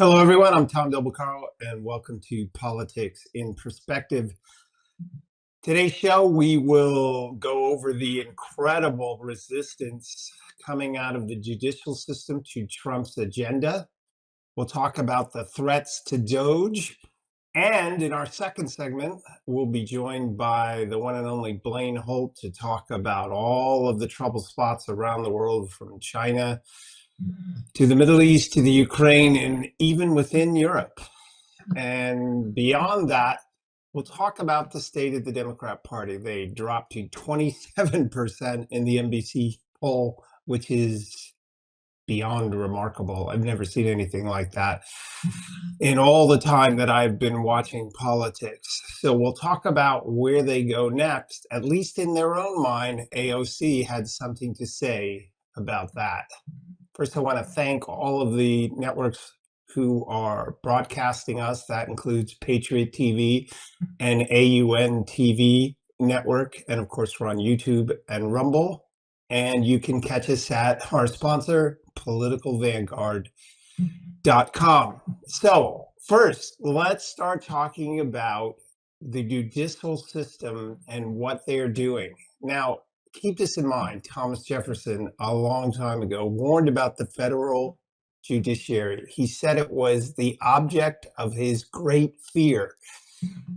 Hello, everyone. I'm Tom Doblecaro, and welcome to Politics in Perspective. Today's show, we will go over the incredible resistance coming out of the judicial system to Trump's agenda. We'll talk about the threats to DOGE. And in our second segment, we'll be joined by the one and only Blaine Holt to talk about all of the trouble spots around the world, from China to the Middle East to the Ukraine, and even within Europe. And beyond that, we'll talk about the state of the Democrat Party. They dropped to 27% in the NBC poll, which is beyond remarkable. I've never seen anything like that in all the time that I've been watching politics. So we'll talk about where they go next. At least in their own mind, AOC had something to say about that. First, I want to thank all of the networks who are broadcasting us. That includes Patriot TV and AUN TV network. And of course, we're on YouTube and Rumble. And you can catch us at our sponsor, politicalvanguard.com. So first, let's start talking about the judicial system and what they're doing. Now, keep this in mind. Thomas Jefferson, a long time ago, warned about the federal judiciary. He said it was the object of his great fear.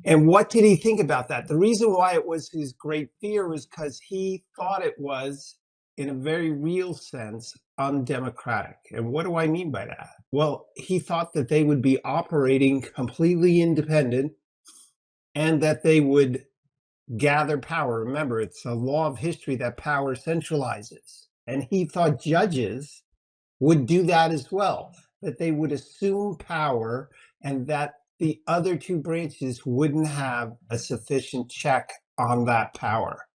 And what did he think about that? The reason why it was his great fear was because he thought it was, in a very real sense, undemocratic. And what do I mean by that? Well, he thought that they would be operating completely independent and that they would gather power. Remember, it's a law of history that power centralizes. And he thought judges would do that as well, that they would assume power and that the other two branches wouldn't have a sufficient check on that power.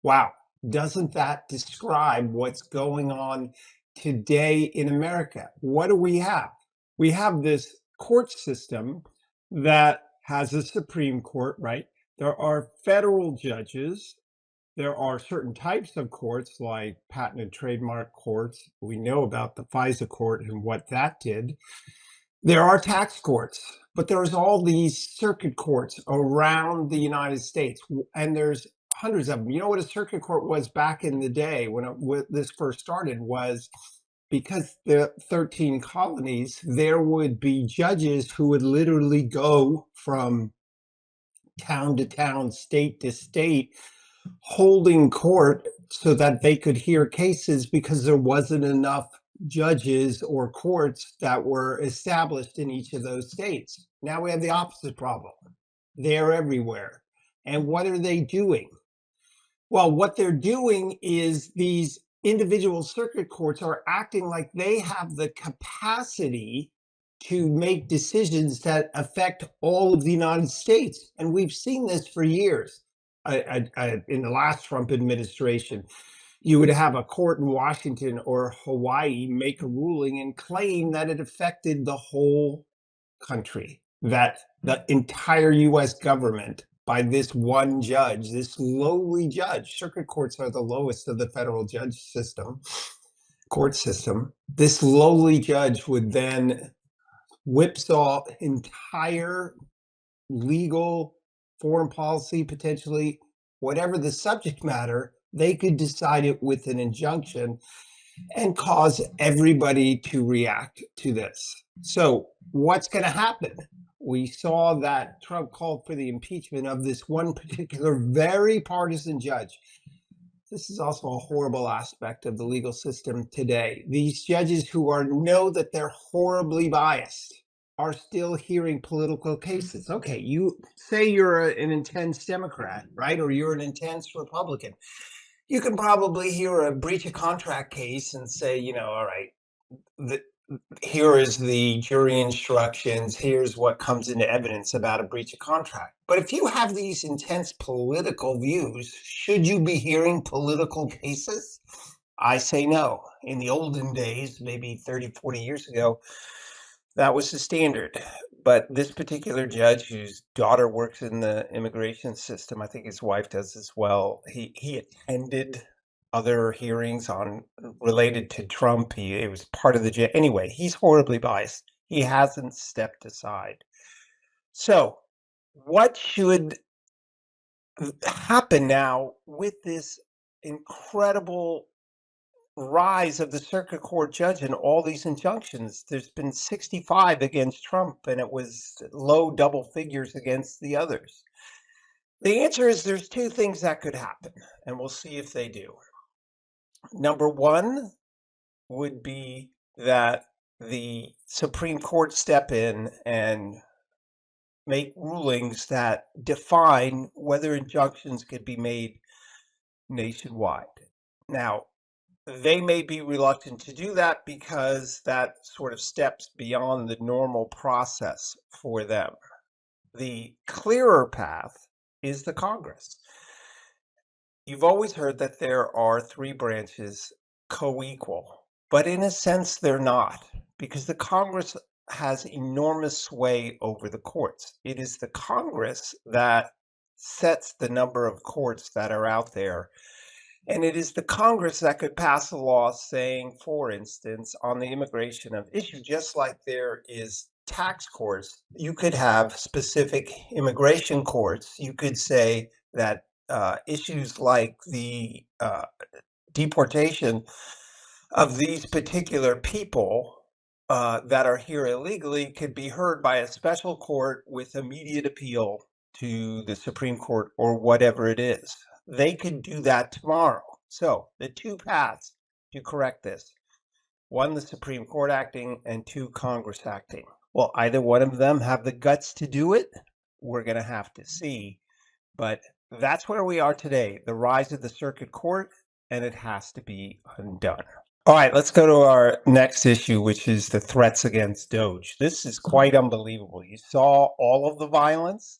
Wow. Doesn't that describe what's going on today in America? What do we have? We have this court system that has a Supreme Court, right? There are federal judges. There are certain types of courts like patent and trademark courts. We know about the FISA court and what that did. There are tax courts, but there's all these circuit courts around the United States, and there's hundreds of them. You know what a circuit court was back in the day when this first started was, because the 13 colonies, there would be judges who would literally go from town to town, state to state, holding court so that they could hear cases because there wasn't enough judges or courts that were established in each of those states. Now we have the opposite problem. They're everywhere. And what are they doing? Well, what they're doing is these individual circuit courts are acting like they have the capacity to make decisions that affect all of the United States. And we've seen this for years. In the last Trump administration, you would have a court in Washington or Hawaii make a ruling and claim that it affected the whole country, that the entire US government, by this one judge, this lowly judge. Circuit courts are the lowest of the federal judge system, court system. This lowly judge would then whipsaw entire legal, foreign policy, potentially, whatever the subject matter, they could decide it with an injunction and cause everybody to react to this. So what's going to happen? We saw that Trump called for the impeachment of this one particular very partisan judge. This is also a horrible aspect of the legal system today. These judges who know that they're horribly biased are still hearing political cases. Okay, you say you're an intense Democrat, right? Or you're an intense Republican. You can probably hear a breach of contract case and say, all right, here is the jury instructions, here's what comes into evidence about a breach of contract. But if you have these intense political views, should you be hearing political cases? I say no. In the olden days, maybe 30, 40 years ago, that was the standard. But this particular judge, whose daughter works in the immigration system, I think his wife does as well, he attended other hearings related to Trump. He was part of the anyway. He's horribly biased. He hasn't stepped aside. So, what should happen now with this incredible rise of the circuit court judge and all these injunctions? There's been 65 against Trump, and it was low double figures against the others. The answer is there's two things that could happen, and we'll see if they do. Number one would be that the Supreme Court step in and make rulings that define whether injunctions could be made nationwide. Now, they may be reluctant to do that because that sort of steps beyond the normal process for them. The clearer path is the Congress. You've always heard that there are three branches co-equal, but in a sense they're not, because the Congress has enormous sway over the courts. It is the Congress that sets the number of courts that are out there. And it is the Congress that could pass a law saying, for instance, on the immigration of issue, just like there is tax courts, you could have specific immigration courts. You could say that issues like the deportation of these particular people that are here illegally could be heard by a special court with immediate appeal to the Supreme Court or whatever it is. They could do that tomorrow. So the two paths to correct this: one, the Supreme Court acting, and two, Congress acting. Well, either one of them have the guts to do it. We're going to have to see. But that's where we are today, the rise of the circuit court, and it has to be undone. All right, let's go to our next issue, which is the threats against DOGE. This is quite unbelievable. You saw all of the violence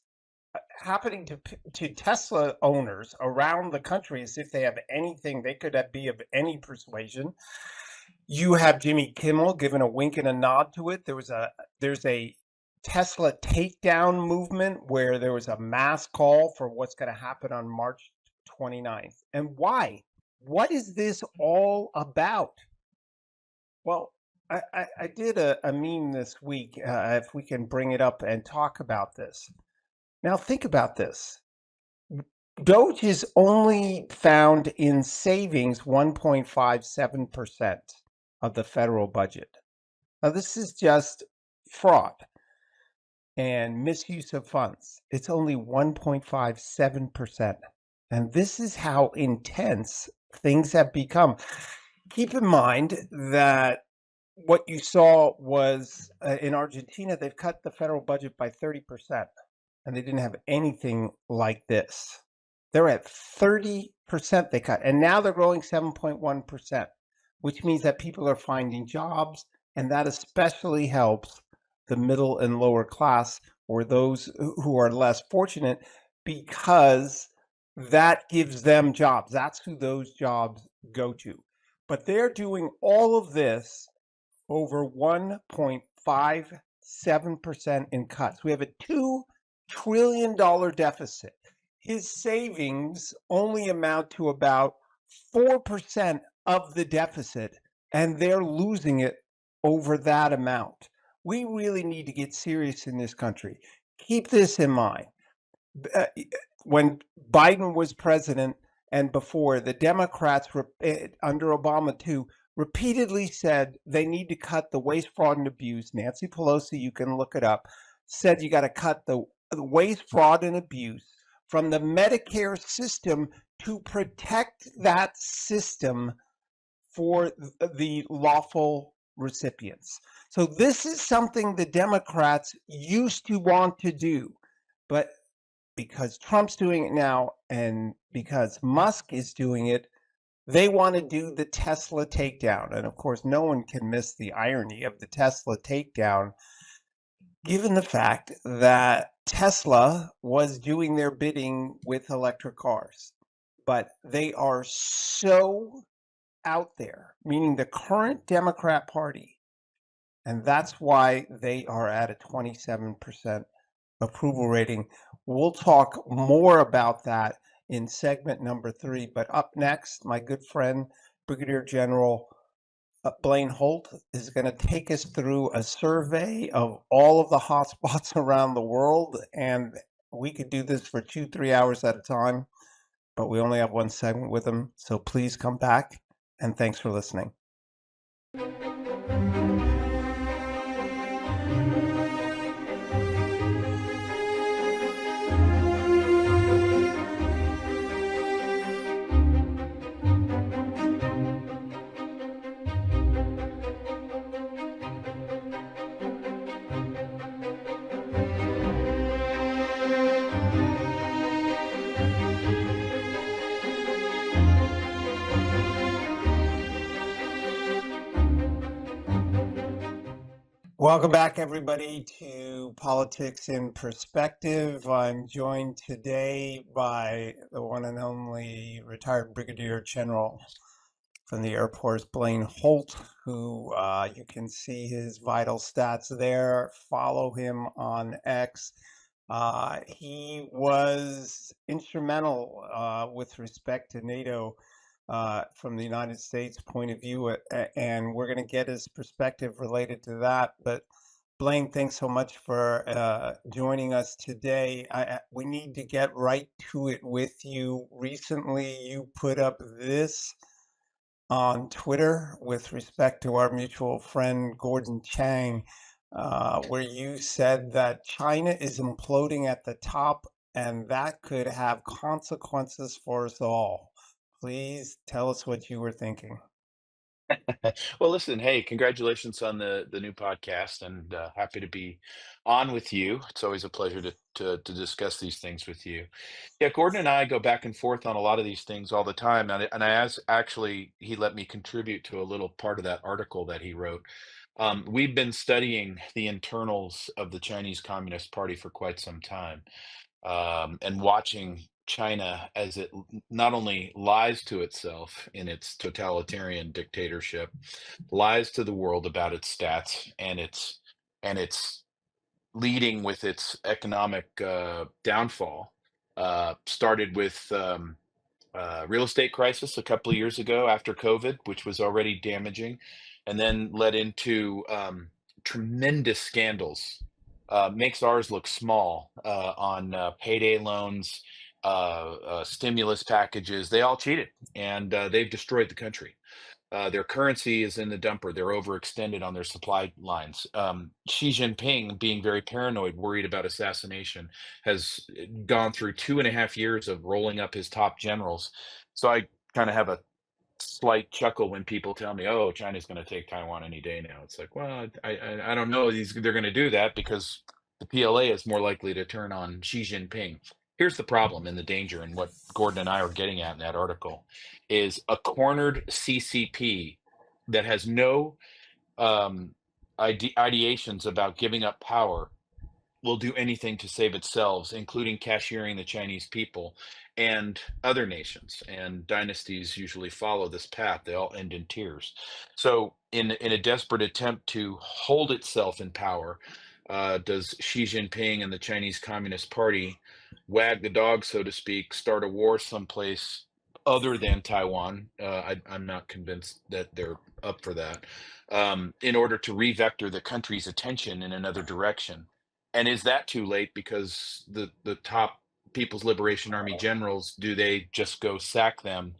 happening to Tesla owners around the country as if they have anything, they could be of any persuasion. You have Jimmy Kimmel giving a wink and a nod to it. There's a Tesla takedown movement where there was a mass call for what's going to happen on March 29th. And why? What is this all about? Well, I did a meme this week, if we can bring it up and talk about this. Now, think about this. DOGE is only found in savings 1.57% of the federal budget. Now, this is just fraud and misuse of funds. It's only 1.57%. And this is how intense things have become. Keep in mind that what you saw was in Argentina, they've cut the federal budget by 30%. And they didn't have anything like this. They're at 30% they cut, and now they're growing 7.1%, which means that people are finding jobs, and that especially helps the middle and lower class, or those who are less fortunate, because that gives them jobs. That's who those jobs go to. But they're doing all of this over 1.57% in cuts. We have a $2 trillion deficit. His savings only amount to about 4% of the deficit, and they're losing it over that amount. We really need to get serious in this country. Keep this in mind. When Biden was president and before, the Democrats under Obama too repeatedly said they need to cut the waste, fraud, and abuse. Nancy Pelosi, you can look it up, said you got to cut the waste, fraud, and abuse from the Medicare system to protect that system for the lawful recipients. So this is something the Democrats used to want to do, but because Trump's doing it now and because Musk is doing it, they want to do the Tesla takedown. And of course, no one can miss the irony of the Tesla takedown, given the fact that Tesla was doing their bidding with electric cars. But they are so out there, meaning the current Democrat Party, and that's why they are at a 27% approval rating. We'll talk more about that in segment number 3. But up next, my good friend, Brigadier General Blaine Holt is going to take us through a survey of all of the hotspots around the world. And we could do this for 2, 3 hours at a time, but we only have one segment with him. So please come back, and thanks for listening. Welcome back, everybody, to Politics in Perspective. I'm joined today by the one and only retired Brigadier General from the Air Force, Blaine Holt, who you can see his vital stats there. Follow him on X. He was instrumental with respect to NATO from the United States point of view, and we're going to get his perspective related to that. But Blaine, thanks so much for joining us today. We need to get right to it with you. Recently, you put up this on Twitter with respect to our mutual friend Gordon Chang, where you said that China is imploding at the top and that could have consequences for us all. Please tell us what you were thinking. Well, listen, hey, congratulations on the new podcast, and happy to be on with you. It's always a pleasure to discuss these things with you. Yeah, Gordon and I go back and forth on a lot of these things all the time, and I asked, actually, he let me contribute to a little part of that article that he wrote. We've been studying the internals of the Chinese Communist Party for quite some time, and watching China as it not only lies to itself in its totalitarian dictatorship, lies to the world about its stats and its leading with its economic downfall. Started with real estate crisis a couple of years ago after COVID, which was already damaging, and then led into tremendous scandals. Makes ours look small on payday loans, stimulus packages. They all cheated, and they've destroyed the country. Their currency is in the dumper. They're overextended on their supply lines. Xi Jinping, being very paranoid, worried about assassination, has gone through 2.5 years of rolling up his top generals. So I kind of have a slight chuckle when people tell me, "Oh, China's going to take Taiwan any day now." It's like, well, I don't know. They're going to do that because the PLA is more likely to turn on Xi Jinping. Here's the problem and the danger, and what Gordon and I are getting at in that article is a cornered CCP that has no ideations about giving up power will do anything to save itself, including cashiering the Chinese people and other nations. And dynasties usually follow this path. They all end in tears. So, in a desperate attempt to hold itself in power, does Xi Jinping and the Chinese Communist Party wag the dog, so to speak, start a war someplace other than Taiwan? I'm not convinced that they're up for that. In order to revector the country's attention in another direction. And is that too late because the top People's Liberation Army generals, do they just go sack them?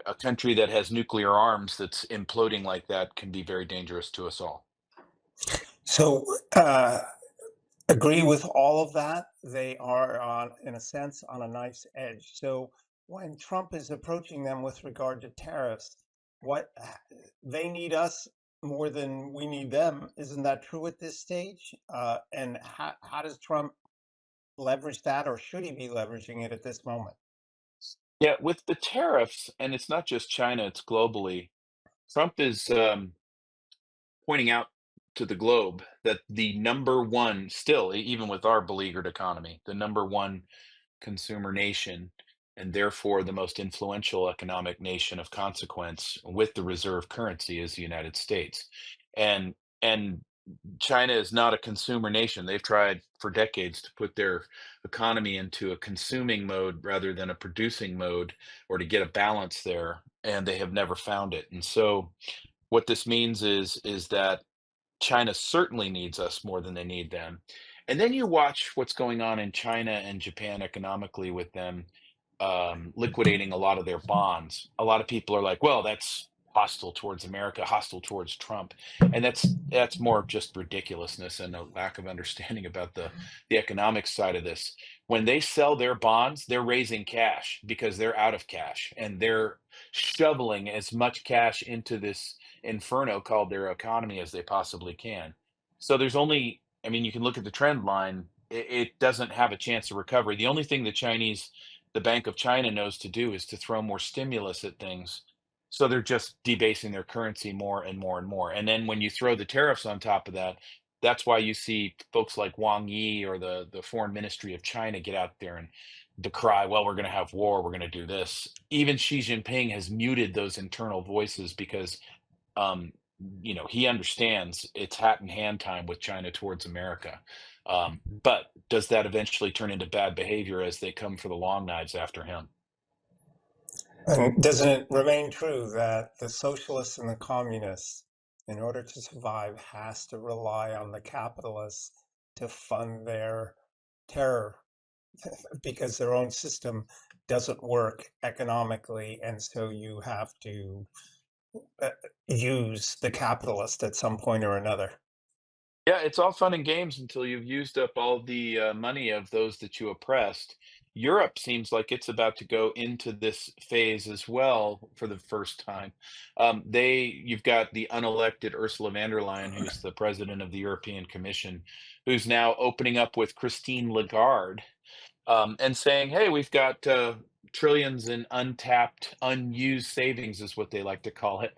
A country that has nuclear arms that's imploding like that can be very dangerous to us all. So, agree with all of that. They are, in a sense, on a nice edge. So, when Trump is approaching them with regard to tariffs, what they need us more than we need them. Isn't that true at this stage? And how does Trump leverage that, or should he be leveraging it at this moment? Yeah, with the tariffs, and it's not just China, it's globally. Trump is pointing out to the globe that the number one, still, even with our beleaguered economy, the number one consumer nation, and therefore the most influential economic nation of consequence with the reserve currency is the United States. And China is not a consumer nation. They've tried for decades to put their economy into a consuming mode rather than a producing mode or to get a balance there, and they have never found it. And so What this means is that China certainly needs us more than they need them. And then you watch what's going on in China and Japan economically with them liquidating a lot of their bonds. A lot of people are like, well, that's hostile towards America, hostile towards Trump. And that's more of just ridiculousness and a lack of understanding about the economic side of this. When they sell their bonds, they're raising cash because they're out of cash and they're shoveling as much cash into this inferno called their economy as they possibly can. So there's only, I mean, you can look at the trend line. It doesn't have a chance of recovery. The only thing the Bank of China knows to do is to throw more stimulus at things. So they're just debasing their currency more and more and more. And then when you throw the tariffs on top of that, that's why you see folks like Wang Yi or the foreign ministry of China get out there and decry, well, we're going to have war, we're going to do this. Even Xi Jinping has muted those internal voices because um, he understands it's hat in hand time with China towards America. But does that eventually turn into bad behavior as they come for the long knives after him? And doesn't it remain true that the socialists and the communists, in order to survive, has to rely on the capitalists to fund their terror because their own system doesn't work economically, and so you have to uh, use the capitalist at some point or another. Yeah, it's all fun and games until you've used up all the money of those that you oppressed. Europe seems like it's about to go into this phase as well for the first time. You've got the unelected Ursula von der Leyen, who's the president of the European Commission, who's now opening up with Christine Lagarde and saying, "Hey, we've got trillions in untapped, unused savings," is what they like to call it.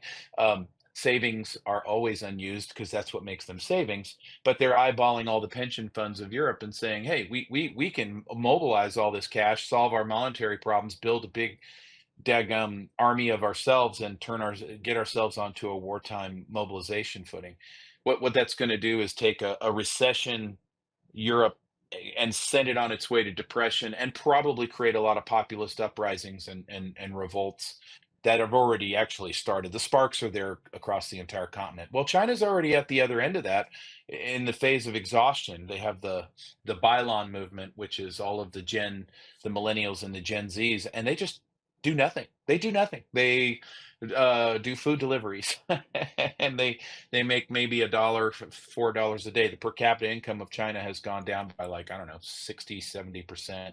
Savings are always unused because that's what makes them savings. But they're eyeballing all the pension funds of Europe and saying, "Hey, we can mobilize all this cash, solve our monetary problems, build a big daggum army of ourselves, and get ourselves onto a wartime mobilization footing." What that's going to do is take a recession Europe and send it on its way to depression and probably create a lot of populist uprisings and revolts that have already actually started. The sparks are there across the entire continent. Well, China's already at the other end of that in the phase of exhaustion. They have the Bylon movement, which is all of the millennials and the Gen Zs, and they just do nothing. They do nothing. They do food deliveries, and they make maybe $4 a day. The per capita income of China has gone down by like, I don't know, 60, 70%.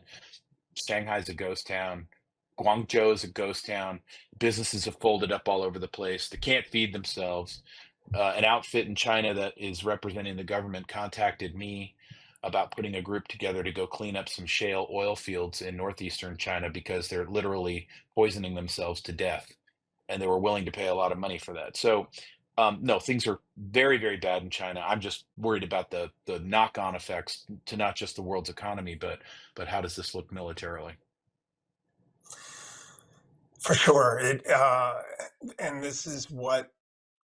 Shanghai's a ghost town. Guangzhou is a ghost town. Businesses have folded up all over the place. They can't feed themselves. An outfit in China that is representing the government contacted me about putting a group together to go clean up some shale oil fields in northeastern China because they're literally poisoning themselves to death, and they were willing to pay a lot of money for that. So, no, things are very, very bad in China. I'm just worried about the knock-on effects to not just the world's economy, but how does this look militarily? For sure. And this is what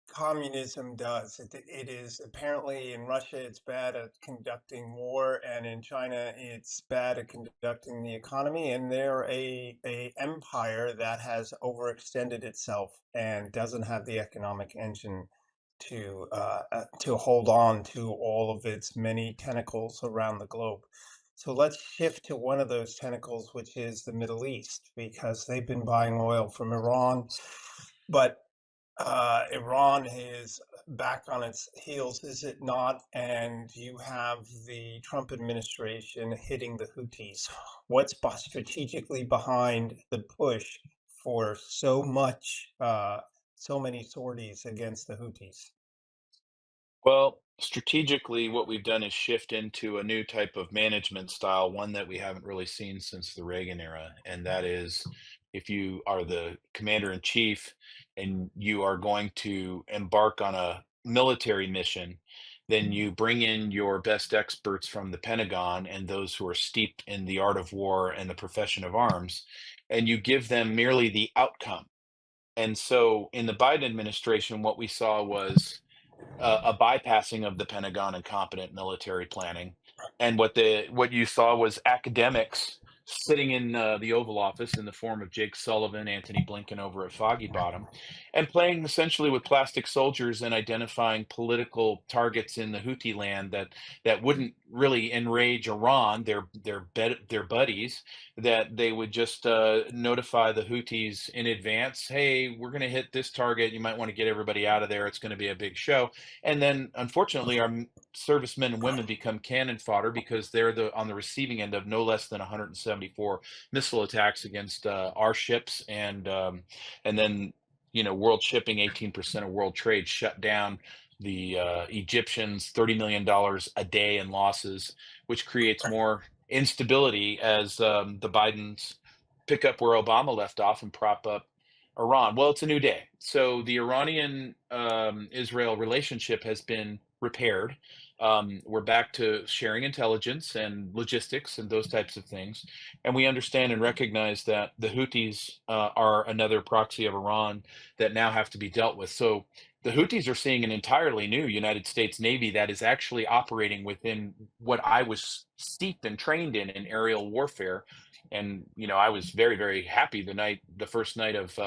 communism does. It is apparently in Russia, it's bad at conducting war, and in China, it's bad at conducting the economy. And they're a empire that has overextended itself and doesn't have the economic engine to hold on to all of its many tentacles around the globe. So let's shift to one of those tentacles, which is the Middle East, because they've been buying oil from Iran, but Iran is back on its heels, is it not? And you have the Trump administration hitting the Houthis. What's strategically behind the push for so many sorties against the Houthis? Well, strategically, what we've done is shift into a new type of management style, one that we haven't really seen since the Reagan era. And that is if you are the commander in chief and you are going to embark on a military mission, then you bring in your best experts from the Pentagon and those who are steeped in the art of war and the profession of arms, and you give them merely the outcome. And so in the Biden administration, what we saw was a bypassing of the Pentagon and competent military planning. And what you saw was academics sitting in the Oval Office in the form of Jake Sullivan, Anthony Blinken over at Foggy Bottom, and playing essentially with plastic soldiers and identifying political targets in the Houthi land that wouldn't really enrage Iran, their buddies, that they would just notify the Houthis in advance, hey, we're going to hit this target. You might want to get everybody out of there. It's going to be a big show. And then, unfortunately, our servicemen and women become cannon fodder because they're on the receiving end of no less than 174 missile attacks against our ships, and then world shipping, 18% of world trade shut down. The Egyptians $30 million a day in losses, which creates more instability as the Bidens pick up where Obama left off and prop up Iran. Well, it's a new day. So the Iranian Israel relationship has been repaired. We're back to sharing intelligence and logistics and those types of things. And we understand and recognize that the Houthis are another proxy of Iran that now have to be dealt with. So the Houthis are seeing an entirely new United States Navy that is actually operating within what I was steeped and trained in aerial warfare. And I was very, very happy the first night of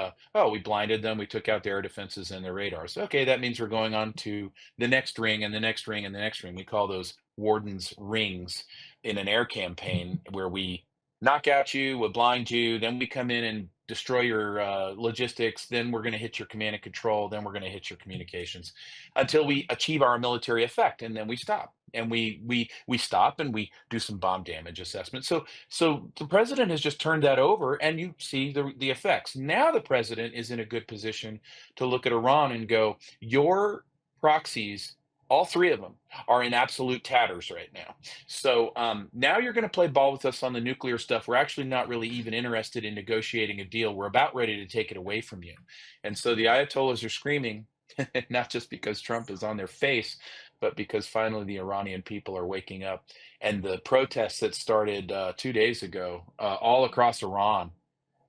we blinded them, we took out their air defenses and their radars. Okay, that means we're going on to the next ring and the next ring and the next ring. We call those Warden's rings in an air campaign where we knock out you, we blind you, then we come in and destroy your logistics, then we're going to hit your command and control, then we're going to hit your communications until we achieve our military effect, and then we stop. And we stop and we do some bomb damage assessment. So the president has just turned that over, and you see the effects. Now the president is in a good position to look at Iran and go, your proxies, all three of them, are in absolute tatters right now. So now you're going to play ball with us on the nuclear stuff. We're actually not really even interested in negotiating a deal. We're about ready to take it away from you. And so the Ayatollahs are screaming, not just because Trump is on their face, but because finally the Iranian people are waking up. And the protests that started 2 days ago all across Iran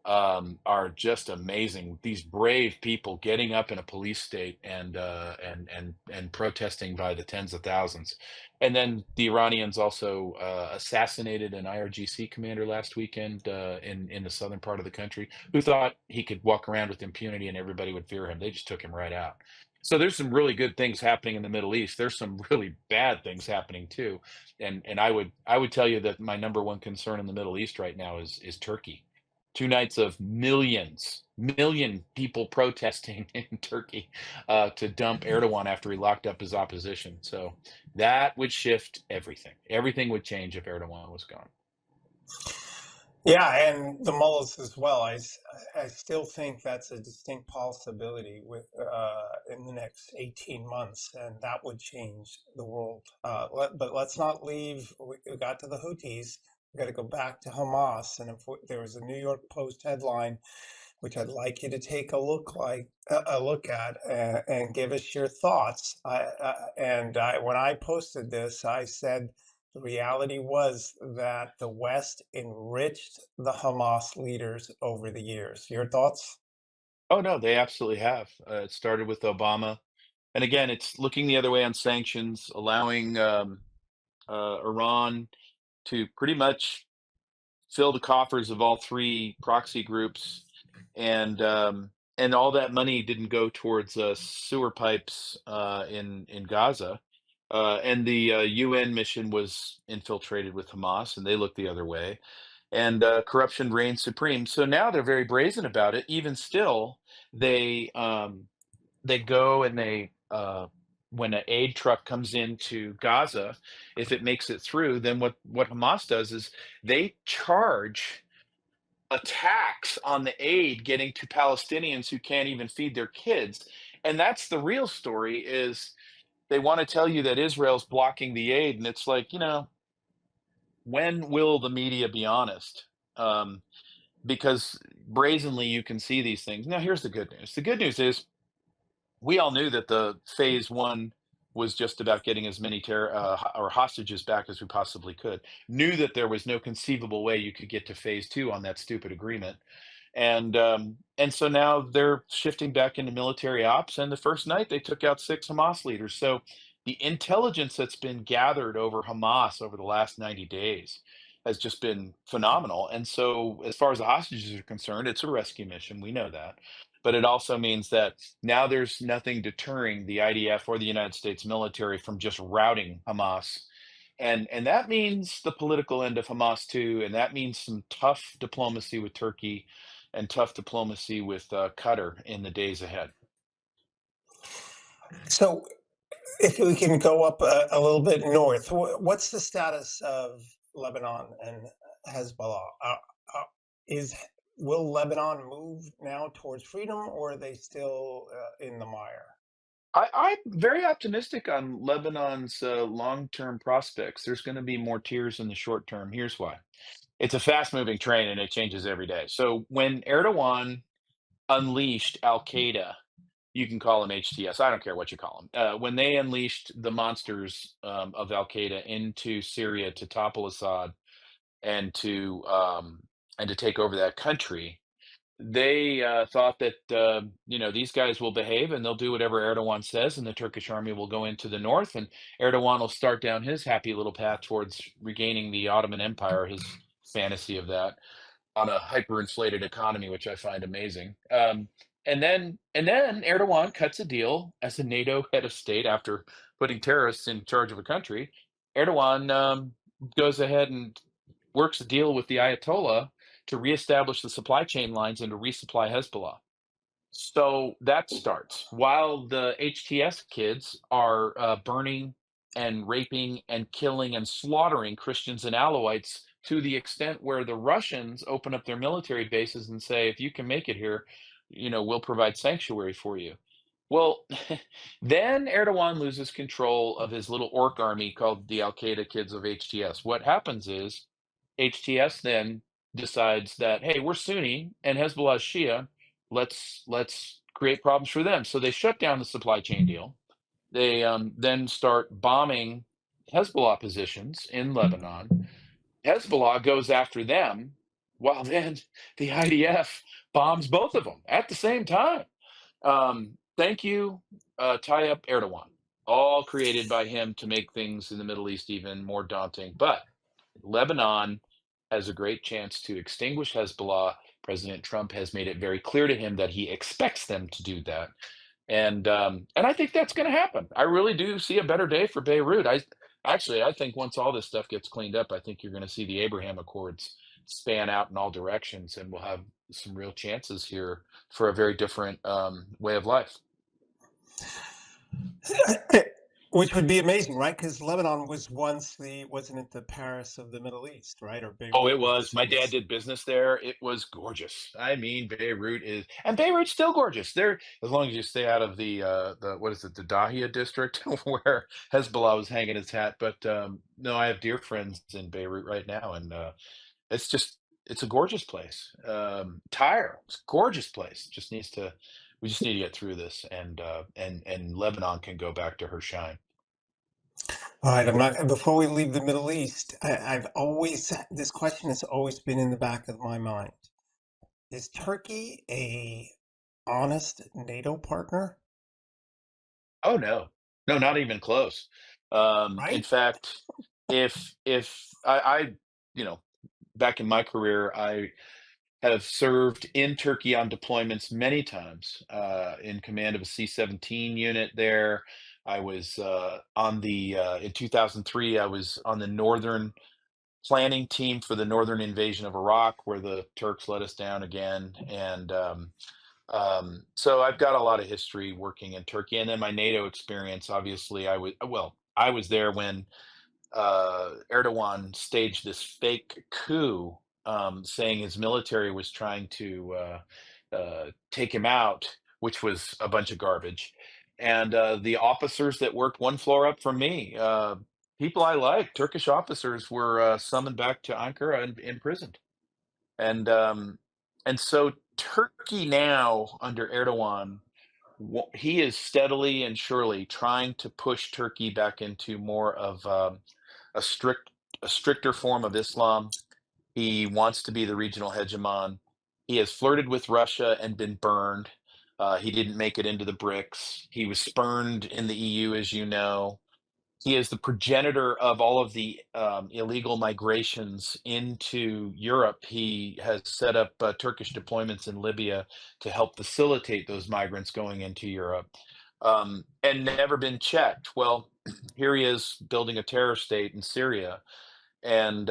are just amazing. These brave people getting up in a police state and protesting by the tens of thousands. And then the Iranians also assassinated an IRGC commander last weekend in the southern part of the country, who thought he could walk around with impunity and everybody would fear him. They just took him right out. So there's some really good things happening in the Middle East. There's some really bad things happening too. And I would tell you that my number one concern in the Middle East right now is Turkey. 2 nights of million people protesting in Turkey to dump Erdogan after he locked up his opposition. So that would shift everything. Everything would change if Erdogan was gone. Yeah, and the mullahs as well. I still think that's a distinct possibility with in the next 18 months, and that would change the world. But let's not leave. We got to the Houthis. We got to go back to Hamas. And if there was a New York Post headline, which I'd like you to take a look at and give us your thoughts. When I posted this, I said the reality was that the West enriched the Hamas leaders over the years. Your thoughts? Oh no, they absolutely have. It started with Obama, and again, it's looking the other way on sanctions, allowing Iran to pretty much fill the coffers of all three proxy groups, and all that money didn't go towards sewer pipes in Gaza, and the UN mission was infiltrated with Hamas, and they looked the other way, and corruption reigned supreme. So now they're very brazen about it. Even still, they go and when an aid truck comes into Gaza, if it makes it through, then what Hamas does is they charge a tax on the aid getting to Palestinians who can't even feed their kids. And that's the real story, is they want to tell you that Israel's blocking the aid, and it's like, when will the media be honest? Um, because brazenly you can see these things. Now here's the good news. The good news is we all knew that the phase one was just about getting as many or hostages back as we possibly could. Knew that there was no conceivable way you could get to phase two on that stupid agreement, and so now they're shifting back into military ops. And the first night they took out 6 Hamas leaders. So the intelligence that's been gathered over Hamas over the last 90 days has just been phenomenal. And so, as far as the hostages are concerned, it's a rescue mission. We know that. But it also means that now there's nothing deterring the IDF or the United States military from just routing Hamas. And that means the political end of Hamas too, and that means some tough diplomacy with Turkey and tough diplomacy with Qatar in the days ahead. So, if we can go up a little bit north, what's the status of Lebanon and Hezbollah? Is Will Lebanon move now towards freedom, or are they still in the mire? I'm very optimistic on Lebanon's long-term prospects. There's going to be more tears in the short term. Here's why. It's a fast-moving train and it changes every day. So when Erdogan unleashed Al Qaeda, you can call them HTS. I don't care what you call them. When they unleashed the monsters of Al Qaeda into Syria to topple Assad and to um, and to take over that country, they thought that these guys will behave and they'll do whatever Erdogan says, and the Turkish army will go into the north, and Erdogan will start down his happy little path towards regaining the Ottoman Empire, his fantasy of that on a hyperinflated economy, which I find amazing. And then Erdogan cuts a deal as a NATO head of state after putting terrorists in charge of a country. Erdogan goes ahead and works a deal with the Ayatollah to reestablish the supply chain lines and to resupply Hezbollah. So that starts while the HTS kids are burning and raping and killing and slaughtering Christians and Alawites to the extent where the Russians open up their military bases and say, if you can make it here, we'll provide sanctuary for you. Well, then Erdogan loses control of his little orc army called the Al Qaeda kids of HTS. What happens is HTS then decides that, hey, we're Sunni and Hezbollah is Shia. Let's create problems for them. So they shut down the supply chain deal. They then start bombing Hezbollah positions in Lebanon. Hezbollah goes after them, while then the IDF bombs both of them at the same time. Thank you, Tayyip Erdogan. All created by him to make things in the Middle East even more daunting. But Lebanon has a great chance to extinguish Hezbollah. President Trump has made it very clear to him that he expects them to do that, and I think that's going to happen. I really do see a better day for Beirut. I think once all this stuff gets cleaned up, I think you're going to see the Abraham Accords span out in all directions, and we'll have some real chances here for a very different way of life. Which would be amazing, right? Because Lebanon was once wasn't it the Paris of the Middle East, right? Or Oh, Beirut it was the was. My city. dad did business there. It was gorgeous. I mean, Beirut's still gorgeous. There, as long as you stay out of the what is it, the Dahia district where Hezbollah was hanging its hat. But no, I have dear friends in Beirut right now, and it's just it's a gorgeous place. Tyre, it's a gorgeous place. We just need to get through this, and Lebanon can go back to her shine. All right, I'm not. Before we leave the Middle East, I've always this question has always been in the back of my mind. Is Turkey a honest NATO partner? Oh, no. No, not even close. In Right? fact, if I you know, back in my career, I have served in Turkey on deployments many times, in command of a C-17 unit there. I was, in 2003, I was on the northern planning team for the northern invasion of Iraq, where the Turks let us down again, and, so I've got a lot of history working in Turkey, and then my NATO experience. Obviously, I was there when Erdogan staged this fake coup, saying his military was trying to take him out, which was a bunch of garbage. And the officers that worked one floor up from me, people I like, Turkish officers, were summoned back to Ankara and imprisoned. And so Turkey now under Erdogan, he is steadily and surely trying to push Turkey back into more of a strict a stricter form of Islam. He wants to be the regional hegemon. He has flirted with Russia and been burned. He didn't make it into the BRICS. He was spurned in the EU, as you know. He is the progenitor of all of the illegal migrations into Europe. He has set up Turkish deployments in Libya to help facilitate those migrants going into Europe, and never been checked. Well, here he is building a terror state in Syria, and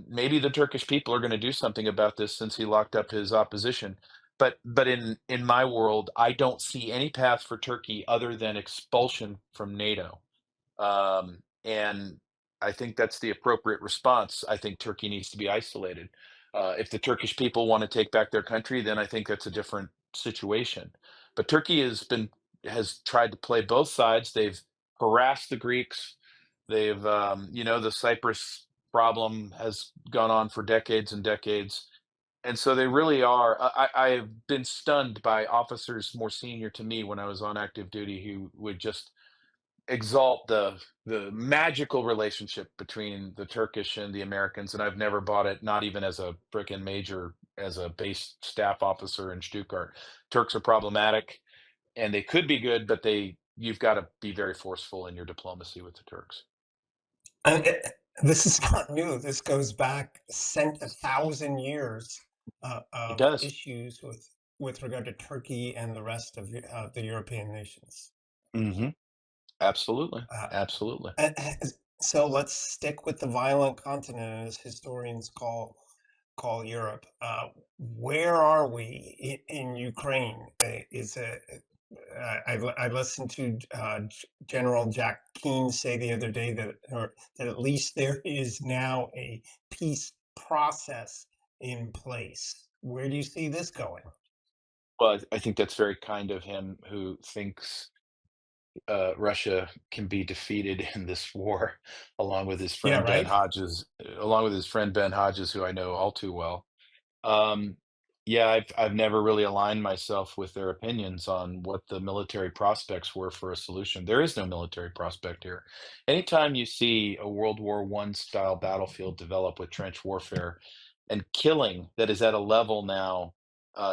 maybe the Turkish people are going to do something about this since he locked up his opposition. But in my world, I don't see any path for Turkey other than expulsion from NATO. And I think that's the appropriate response. I think Turkey needs to be isolated. If the Turkish people want to take back their country, then I think that's a different situation. But Turkey has tried to play both sides. They've harassed the Greeks. They've the Cyprus problem has gone on for decades and decades. And so they really are. I have been stunned by officers more senior to me when I was on active duty who would just exalt the magical relationship between the Turkish and the Americans, and I've never bought it, not even as a frickin' major, as a base staff officer in Stuttgart. Turks are problematic, and they could be good, but you've got to be very forceful in your diplomacy with the Turks. And this is not new. This goes back 1,000 years It of does. issues with regard to Turkey and the rest of the European nations. Hmm. Absolutely. Uh, Absolutely. so let's stick with the violent continent, as historians call Europe. Where are we in Ukraine? Is it? I listened to General Jack Keane say the other day that at least there is now a peace process in place. Where do you see this going? Well, I think that's very kind of him, who thinks Russia can be defeated in this war, along with his Yeah, friend Ben right. Hodges, who I know all too well. Um, yeah, I've never really aligned myself with their opinions on what the military prospects were for a solution. There is no military prospect here. Anytime you see a World War I style battlefield develop with trench warfare and killing that is at a level now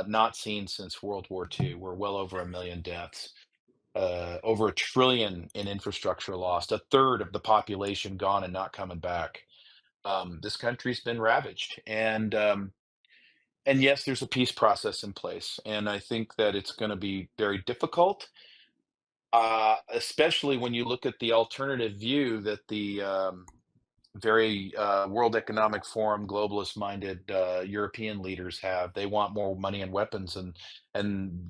not seen since World War II, we're well over 1 million deaths, over 1 trillion in infrastructure lost, a third of the population gone and not coming back. This country's been ravaged, and yes, there's a peace process in place, and I think that it's going to be very difficult, especially when you look at the alternative view that the very World Economic Forum, globalist-minded European leaders have. They want more money and weapons, and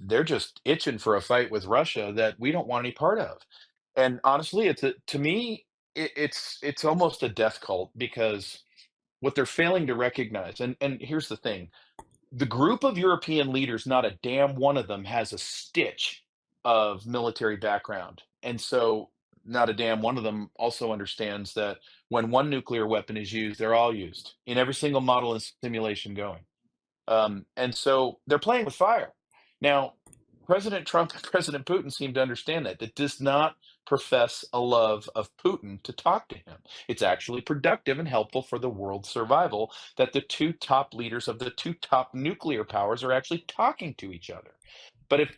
they're just itching for a fight with Russia that we don't want any part of. And honestly, to me, it's almost a death cult, because what they're failing to recognize, and here's the thing: the group of European leaders, not a damn one of them has a stitch of military background. And so not a damn one of them also understands that when one nuclear weapon is used, they're all used in every single model and simulation going. And so they're playing with fire. Now, President Trump and President Putin seem to understand that. That does not profess a love of Putin to talk to him. It's actually productive and helpful for the world's survival that the two top leaders of the two top nuclear powers are actually talking to each other. But if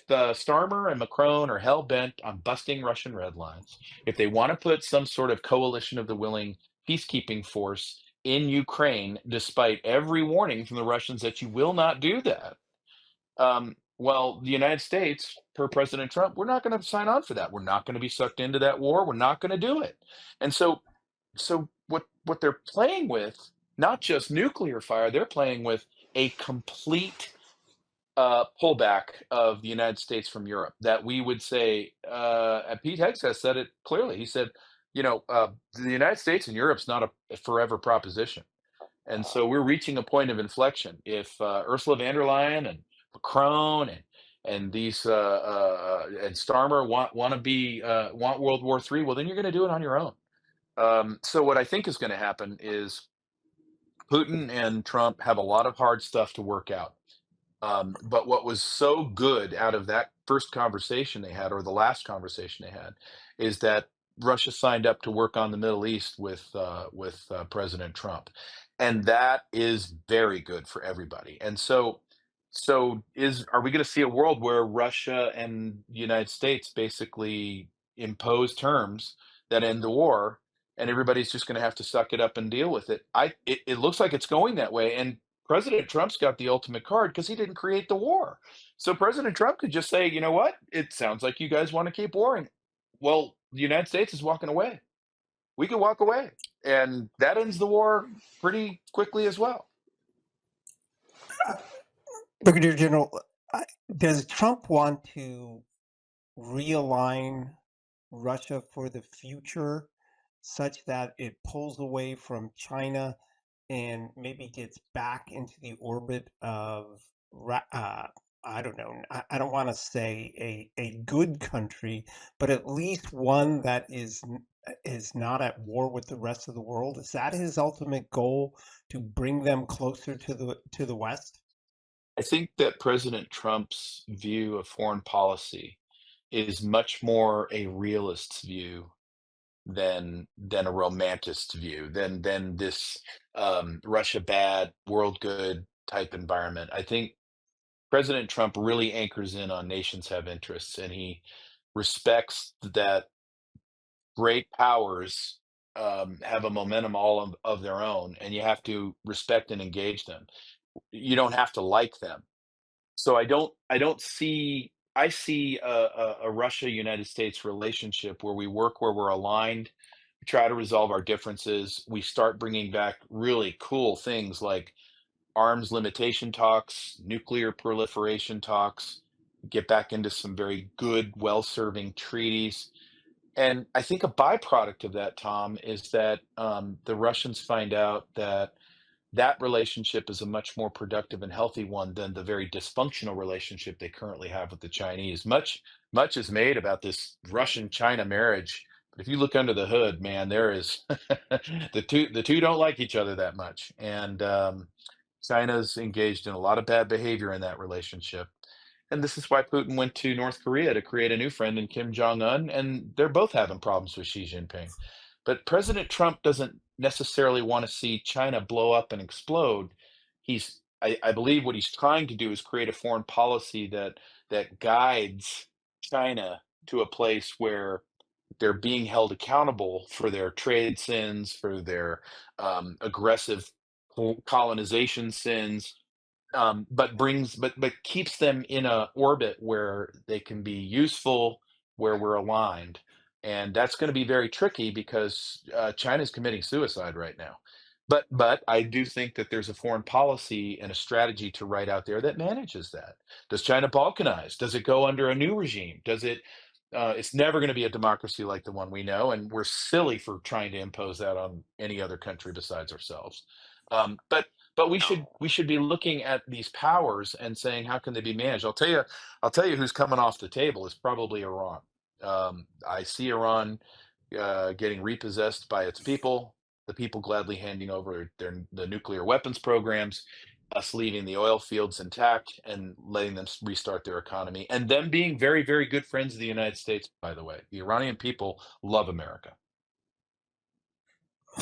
Starmer and Macron are hell bent on busting Russian red lines, if they want to put some sort of coalition of the willing peacekeeping force in Ukraine, despite every warning from the Russians that you will not do that, well, the United States, per President Trump, we're not going to sign on for that. We're not going to be sucked into that war. We're not going to do it. And so what they're playing with, not just nuclear fire, they're playing with a complete pullback of the United States from Europe. That we would say, and Pete Hegseth said it clearly. He said, the United States and Europe's not a forever proposition. And so we're reaching a point of inflection. If Ursula von der Leyen and Macron and these and Starmer want World War III, well, then you're going to do it on your own. So what I think is going to happen is Putin and Trump have a lot of hard stuff to work out. But what was so good out of that first conversation they had, or the last conversation they had, is that Russia signed up to work on the Middle East with President Trump, and that is very good for everybody. And so are we going to see a world where Russia and the United States basically impose terms that end the war, and everybody's just going to have to suck it up and deal with it. It looks like it's going that way, and President Trump's got the ultimate card because he didn't create the war. So President Trump could just say, you know what? It sounds like you guys want to keep warring. Well, the United States is walking away. We can walk away, and that ends the war pretty quickly as well. Brigadier General, does Trump want to realign Russia for the future such that it pulls away from China and maybe gets back into the orbit of, I don't know, I don't want to say a good country, but at least one that is not at war with the rest of the world? Is that his ultimate goal, to bring them closer to the West? I think that President Trump's view of foreign policy is much more a realist's view than a romantic's view, than this Russia bad, world good type environment. I think President Trump really anchors in on nations have interests, and he respects that great powers have a momentum all of their own, and you have to respect and engage them. You don't have to like them. So I don't see I see a Russia United States relationship where we work where we're aligned, we try to resolve our differences, we start bringing back really cool things like arms limitation talks, nuclear proliferation talks, get back into some very good, well-serving treaties. And I think a byproduct of that, Tom, is that the Russians find out that that relationship is a much more productive and healthy one than the very dysfunctional relationship they currently have with the Chinese. Much is made about this Russian-China marriage, but if you look under the hood, man, there is the two don't like each other that much, and China's engaged in a lot of bad behavior in that relationship. And this is why Putin went to North Korea to create a new friend in Kim Jong Un, and they're both having problems with Xi Jinping. But President Trump doesn't necessarily want to see China blow up and explode. I believe what he's trying to do is create a foreign policy that guides China to a place where they're being held accountable for their trade sins, for their aggressive colonization sins, but keeps them in a orbit where they can be useful, where we're aligned, and that's going to be very tricky because China's committing suicide right now. But I do think that there's a foreign policy and a strategy to write out there that manages that. Does China balkanize? Does it go under a new regime? Does it? It's never going to be a democracy like the one we know, and we're silly for trying to impose that on any other country besides ourselves. But we should be looking at these powers and saying, how can they be managed? I'll tell you who's coming off the table is probably Iran. I see Iran getting repossessed by its people, the people gladly handing over the nuclear weapons programs, us leaving the oil fields intact and letting them restart their economy, and them being very, very good friends of the United States, by the way. The Iranian people love America.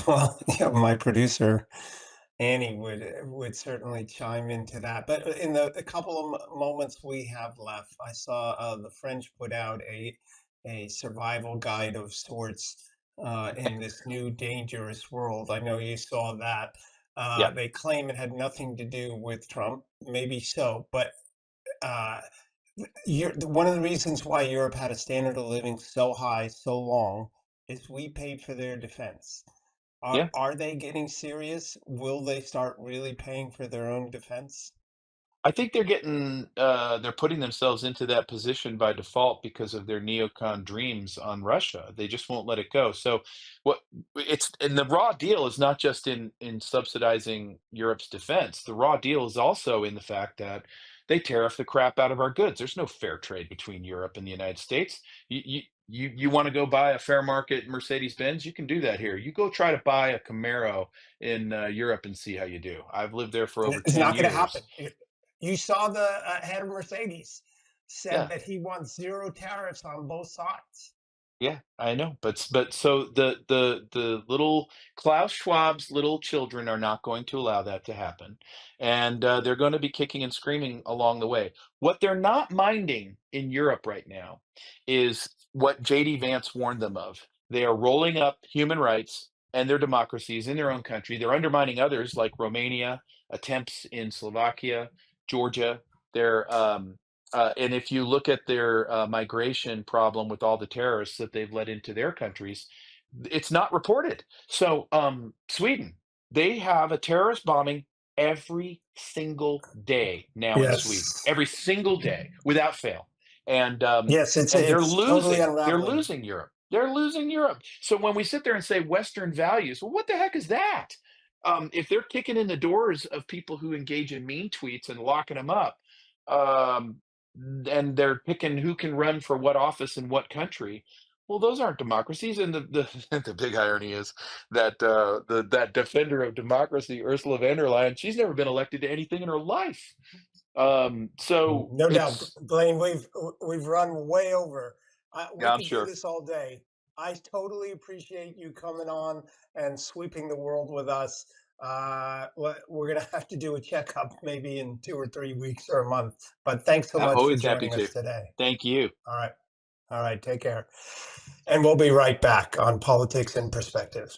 Well, yeah, my producer Annie would certainly chime into that. But in the couple of moments we have left, I saw the French put out a survival guide of sorts in this new dangerous world. I know you saw that. Yeah. They claim it had nothing to do with Trump. Maybe so, but uh, one of the reasons why Europe had a standard of living so high so long is we paid for their defense. Are Yeah. are they getting serious? Will they start really paying for their own defense? I think they're putting themselves into that position by default because of their neocon dreams on Russia. They just won't let it go. So what it's and the raw deal is not just in subsidizing Europe's defense. The raw deal is also in the fact that they tariff the crap out of our goods. There's no fair trade between Europe and the United States. You want to go buy a fair market Mercedes Benz? You can do that here. You go try to buy a Camaro in Europe and see how you do. I've lived there for over It's 10 not going to happen. years. You saw the head of Mercedes said Yeah. that he wants zero tariffs on both sides. Yeah, I know, but so the little Klaus Schwab's little children are not going to allow that to happen, and they're going to be kicking and screaming along the way. What they're not minding in Europe right now is what JD Vance warned them of. They are rolling up human rights and their democracies in their own country. They're undermining others like Romania, attempts in Slovakia, Georgia. They're and if you look at their migration problem with all the terrorists that they've let into their countries, it's not reported. So, Sweden, they have a terrorist bombing every single day now in Sweden, Yes. every single day without fail. And Yes, it's and they're it's totally losing. They're unraveling. losing Europe. They're losing Europe. So when we sit there and say Western values, well, what the heck is that? If they're kicking in the doors of people who engage in mean tweets and locking them up, um, and they're picking who can run for what office in what country. Well, those aren't democracies. And the big irony is that that defender of democracy, Ursula von der Leyen, she's never been elected to anything in her life. So No doubt, it's Blaine. We've run way over. We yeah, I'm could do sure. this all day. I totally appreciate you coming on and sweeping the world with us. We're gonna have to do a checkup maybe in 2 or 3 weeks or a month. But thanks so I'm much for always happy joining to. us today. Thank you. All right, all right. Take care, and we'll be right back on Politics in Perspective.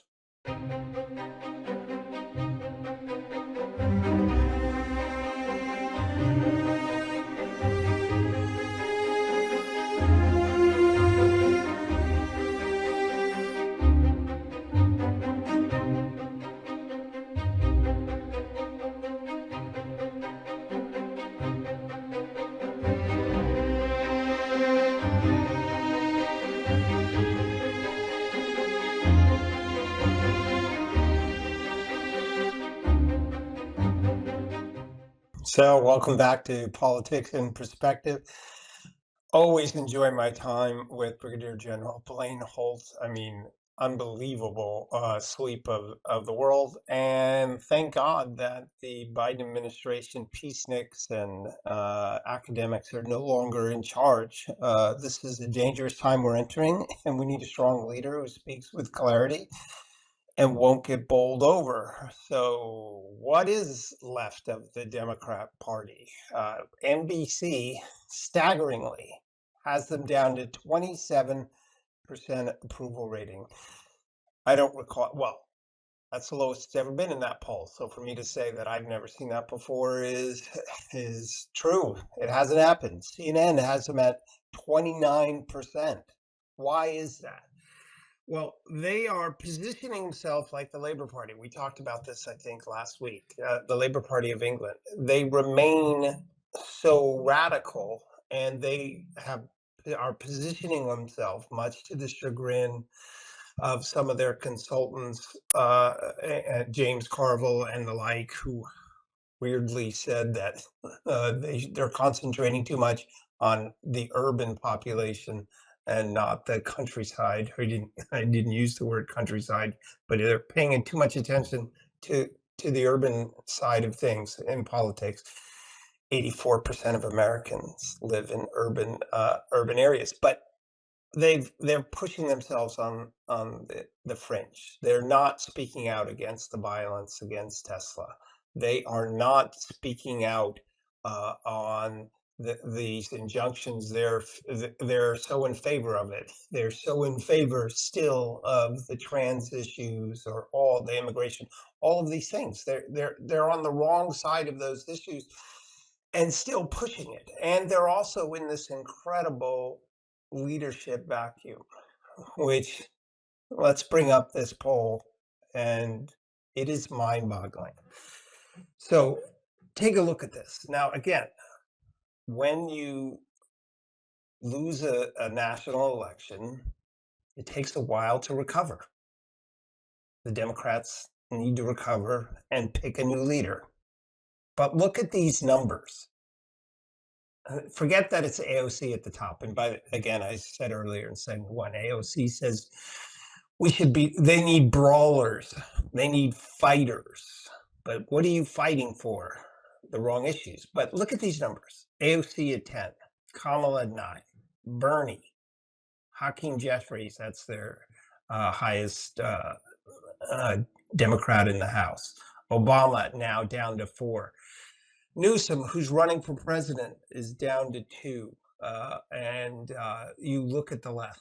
So, welcome back to Politics in Perspective. Always enjoy my time with Brigadier General Blaine Holt. I mean, unbelievable sweep of the world. And thank God that the Biden administration, peaceniks and academics are no longer in charge. This is a dangerous time we're entering, and we need a strong leader who speaks with clarity and won't get bowled over. So, what is left of the Democrat Party? NBC staggeringly has them down to 27% approval rating. I don't recall, well, that's the lowest it's ever been in that poll. So for me to say that I've never seen that before is true. It hasn't happened. CNN has them at 29%. Why is that? Well, they are positioning themselves like the Labour Party. We talked about this, I think, last week. The Labour Party of England. They remain so radical, and they are positioning themselves, much to the chagrin of some of their consultants, James Carville and the like, who weirdly said that they're concentrating too much on the urban population and not the countryside. I didn't use the word countryside, but they're paying too much attention to the urban side of things in politics. 84% of Americans live in urban areas, but they're pushing themselves on the fringe. They're not speaking out against the violence against Tesla. They are not speaking out on these injunctions. They're so in favor of it. They're so in favor still of the trans issues or all the immigration, all of these things. They're on the wrong side of those issues and still pushing it. And they're also in this incredible leadership vacuum, which, let's bring up this poll, and it is mind boggling. So take a look at this. Now, again, when you lose a national election, it takes a while to recover. The Democrats need to recover and pick a new leader. But look at these numbers. Forget that it's AOC at the top. And again, I said earlier in segment one, AOC says they need brawlers, they need fighters. But what are you fighting for? The wrong issues. But look at these numbers. AOC at 10, Kamala at 9, Bernie Hakeem Jeffries, that's their highest uh, Democrat in the House. Obama now down to 4. Newsom, who's running for president, is down to 2. And you look at the left.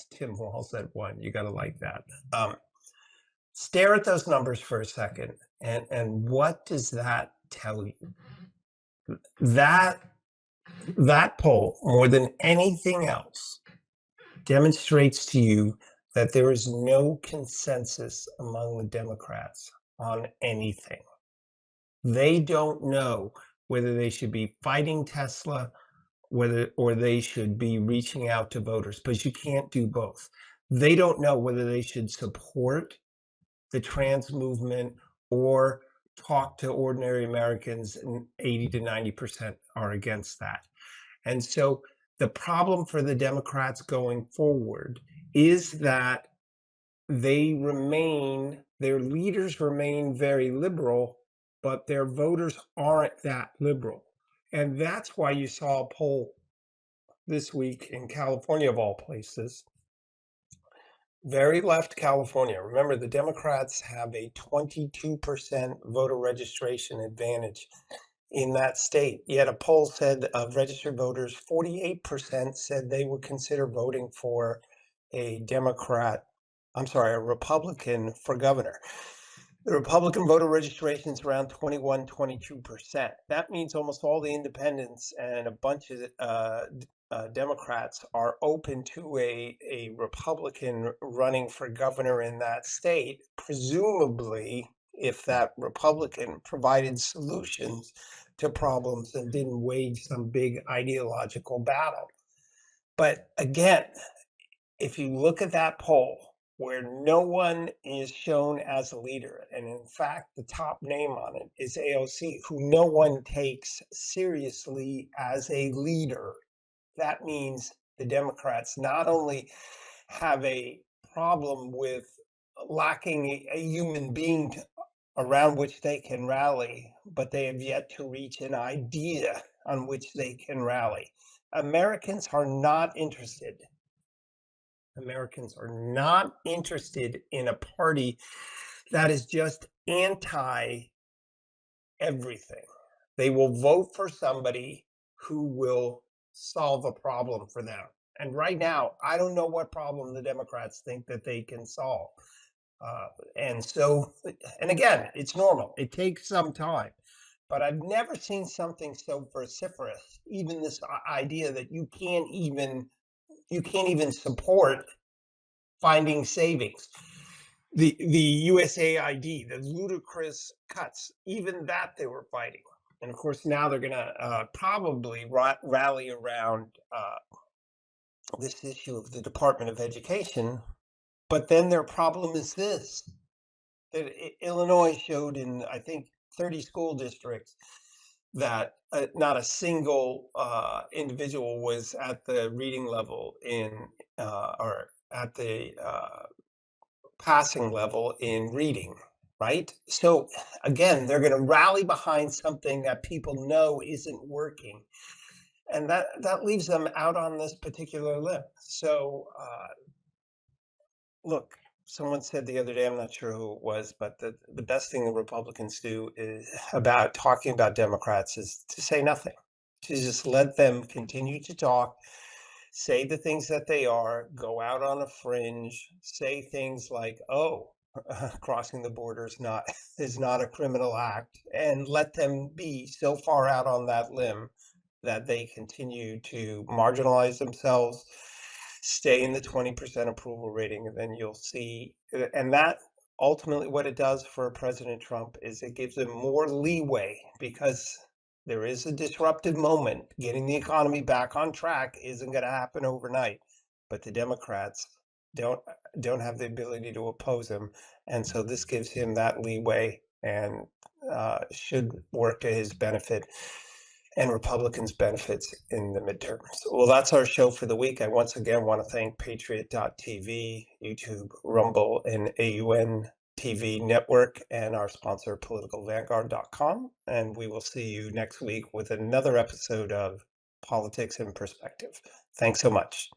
Tim Walz at 1. You got to like that. Stare at those numbers for a second, and what does that tell you? That poll, more than anything else, demonstrates to you that there is no consensus among the Democrats on anything. They don't know whether they should be fighting Tesla, or they should be reaching out to voters, but you can't do both. They don't know whether they should support the trans movement or talk to ordinary Americans, and 80 to 90% are against that. And so the problem for the Democrats going forward is that their leaders remain very liberal, but their voters aren't that liberal. And that's why you saw a poll this week in California, of all places, very left California. Remember, the Democrats have a 22% voter registration advantage in that state. Yet a poll said of registered voters, 48% said they would consider voting for a Republican for governor. The Republican voter registration is around 21, 22%. That means almost all the independents and a bunch of Democrats are open to a Republican running for governor in that state, presumably if that Republican provided solutions to problems and didn't wage some big ideological battle. But again, if you look at that poll where no one is shown as a leader, and in fact, the top name on it is AOC, who no one takes seriously as a leader, that means the Democrats not only have a problem with lacking a human being around which they can rally, but they have yet to reach an idea on which they can rally. Americans are not interested Americans are not interested in a party that is just anti everything. They will vote for somebody who will solve a problem for them. And right now, I don't know what problem the Democrats think that they can solve. And again, it's normal. It takes some time. But I've never seen something so vociferous, even this idea that you can't even support finding savings. The USAID, the ludicrous cuts, even that they were fighting. And of course, now they're going to probably rally around this issue of the Department of Education. But then their problem is this, that Illinois showed in, I think, 30 school districts that not a single individual was at the reading level or at the passing level in reading, right? So again, they're going to rally behind something that people know isn't working. And that leaves them out on this particular limb. So look, someone said the other day, I'm not sure who it was, but the best thing the Republicans do is about talking about Democrats is to say nothing, to just let them continue to talk, say the things that they are, go out on a fringe, say things like, oh, crossing the border is not a criminal act, and let them be so far out on that limb that they continue to marginalize themselves, stay in the 20% approval rating, and then you'll see, and that ultimately what it does for President Trump is it gives him more leeway, because there is a disruptive moment. Getting the economy back on track isn't going to happen overnight, but the Democrats don't have the ability to oppose him, and so this gives him that leeway and should work to his benefit and Republicans' benefits in the midterms. Well, that's our show for the week. I once again want to thank Patriot.tv, YouTube, Rumble, and AUN TV network, and our sponsor, politicalvanguard.com. And we will see you next week with another episode of Politics in Perspective. Thanks so much.